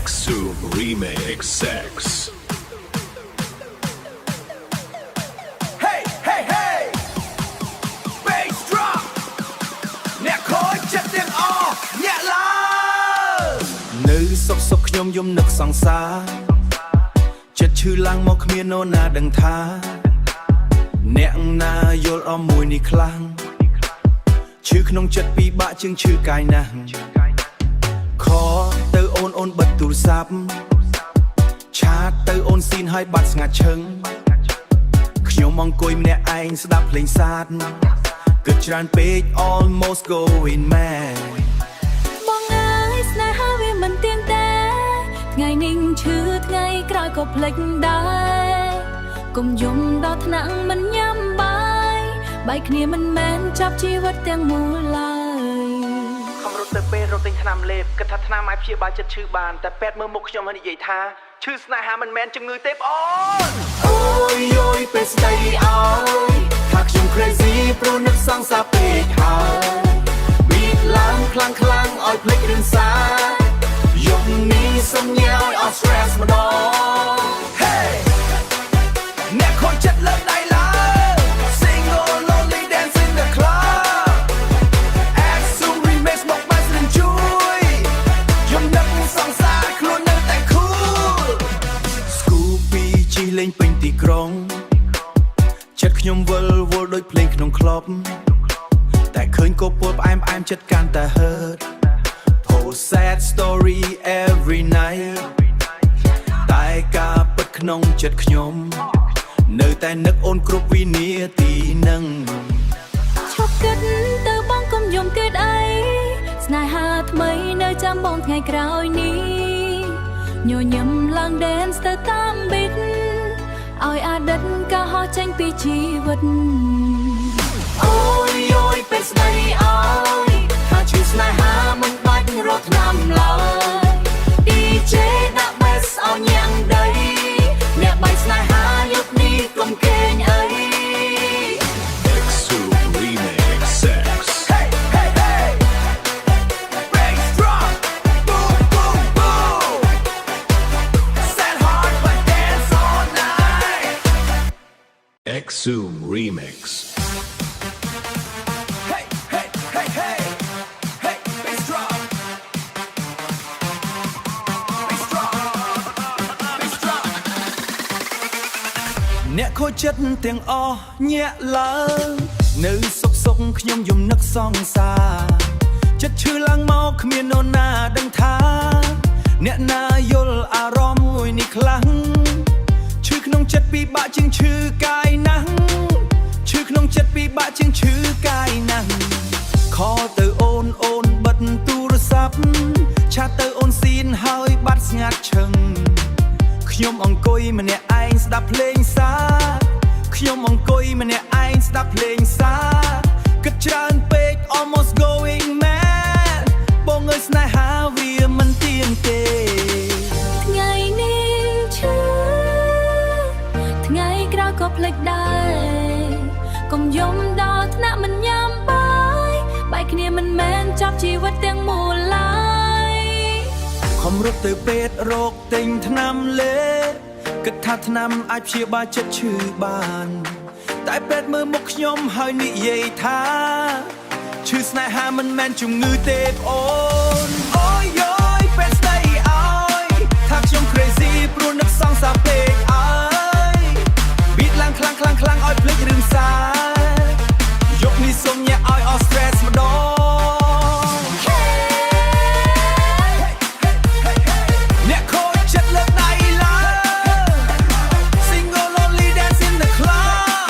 X-Zoom Remix Sex Hey hey hey Bass drop អ្នកខូចចិត្តទាំងអស់ញាក់ឡើងនៅសុកសុកខ្ញុំយំនឹកសង្សារចិត្តឈឺឡើងមកគ្មាននរណាដឹងថាអ្នកណាយល់អមមួយនេះខ្លាំងឈឺក្នុងចិត្តពិបាកជាងឈឺកាយណាស់ខទៅអូនបិទទូរស័ព្ទឆាតទៅអូនស៊ីនឲ្យបាត់ស្ងាត់ឈឹងខ្ញុំអង្គុយម្នាក់ឯងស្ដាប់ភ្លេងសាទគិតច្រើនពេក almost going mad បងអើយស្នេហាវាមិនទៀងតែថ្ងៃនេះឈឺថ្ងៃក្រោយក៏ភ្លេចដែរកុំយំដល់ថ្នាក់មិនញ៉ាំបាយគ្នាមិនមែនចាប់ជីវិតទាំងមូលឡើយខំរត់ទៅពេទ្យរត់ទិញថ្នាំលេបគិតថាថ្នាំអាចព្យាបាលចិត្តឈឺបានតែពេទ្យមើលមុខខ្ញុំហើយនិយាយថាឈឺស្នេហាមិនមែនជំងឺទេបងអូយអូយពេលស្ដីឲ្យថាខ្ញុំ crazy ព្រោះនឹកសង្សារពេកហើយ beat ឡើងខ្លាំងឲ្យភ្លេចរឿងសាយប់នេះសុំញ៉ាឲ្យអស់ stress ម្ដង Hey អ្នកខូចចិត្តលើកដៃឡើង Single lonely dance in the club X-Zoom remix មកបានស្រីជួយខ្ញុំនឹកសង្សារខ្លួននៅតែ cool Scoopy ជិះលេងពេញទីក្រុងចិត្តខ្ញុំវិលវល់ដូចភ្លេងក្នុងក្លប់តែឃើញកូពល់ផ្អែមចិត្តកាន់តែ hurt Post sad story every night តែការពិតក្នុងចិត្តខ្ញុំនៅតែនឹកអូនគ្រប់វិនាទីនឹងឈប់គិតទៅបងកុំយំទៀតអីស្នេហាថ្មីនៅចាំបងថ្ងៃក្រោយនេះញញឹមឡើង dance ទៅតាម beat ឲ្យអតីតក៏ហោះចេញពីជីវិតអូយអូយពេលស្ដីឲ្យថាឈឺស្នេហាមិនបាច់រត់ថ្នាំឡើយ DJ ដាក់ bass ឲ្យញ៉ាំងដីអ្នកបាយស្នេហាយប់នេះកុំគេងអី X-Zoom Remix Sex Hey hey hey Bass drop Boom boom boom Set hard but dance all night X-Zoom Remix Hey hey hey hey Hey bass drop Bass drop Bass drop អ្នកខូចចិត្តទាំងអស់ញាក់ឡើងនៅសុកខ្ញុំយំនឹកសង្សារចិត្តឈឺឡើងមកគ្មាននរណាដឹងថាអ្នកណាយល់អារម្មណ៍មួយនេះខ្លាំងឈឺក្នុងចិត្តពិបាកជាងឈឺកាយណាស់ឈឺក្នុងចិត្តពិបាកជាងឈឺកាយណាស់ខទៅអូនបិទទូរស័ព្ទឆាតទៅអូនស៊ីនហើយបាត់ស្ងាត់ឈឹងខ្ញុំអង្គុយម្នាក់ឯងស្ដាប់ភ្លេងសាខ្ញុំអង្គុយម្នាក់ឯងស្ដាប់ភ្លេងសាគិតច្រើនពេក almost going mad បងអើយស្នេហាវាមិនទៀងទេថ្ងៃនេះឈឺថ្ងៃក្រោយក៏ភ្លេចដែរកុំយំដល់ថ្នាក់មិនញ៉ាំបាយគ្នាមិនមែនចាប់ជីវិតទាំងមូលឡើយខំរត់ទៅពេទ្យរកទិញថ្នាំលេបគិតថាថ្នាំអាចព្យាបាលចិត្តឈឺបានតែពេទ្យមើលមុខខ្ញុំហើយនិយាយថាឈឺស្នេហាមិនមែនជំងឺទេអូនអូយអូយពេទ្យស្ដីឲ្យថាខ្ញុំ crazy ព្រោះនឹកសង្សារពេកអើយ beat ឡើងខ្លាំងឲ្យភ្លេចរឿងសារយប់នេះសុំញ៉ាឲ្យអស់ stress ម្ដងអ្នកខូចចិត្តលើកដៃឡើង Single lonely dance in the club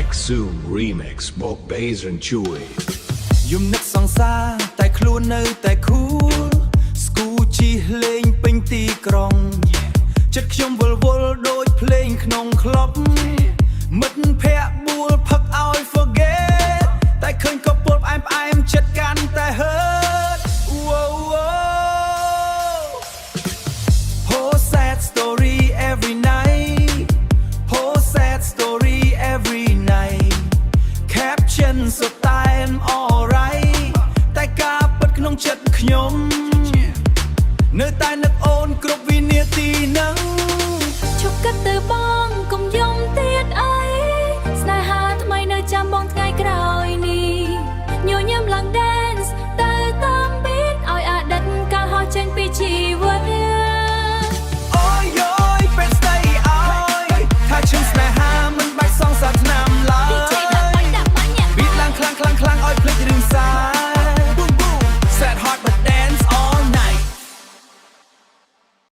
X-Zoom Remix បូក Bass និងជួយ យំនឹកសង្សារតែខ្លួននៅតែ cool ស្គូជិះលេងពេញទីក្រុងចិត្តខ្ញុំវល់ដូចភ្លេងក្នុងក្លប់មិត្តភ័ក្តិបួលផឹកឲ្យ forget តែឃើញក៏ពលផ្អែមចិត្តកាន់តែ hurt Post sad story every night Post sad story every night Caption សុទ្ធតែ alright តែការ ខ្ញុំនៅតែនឹក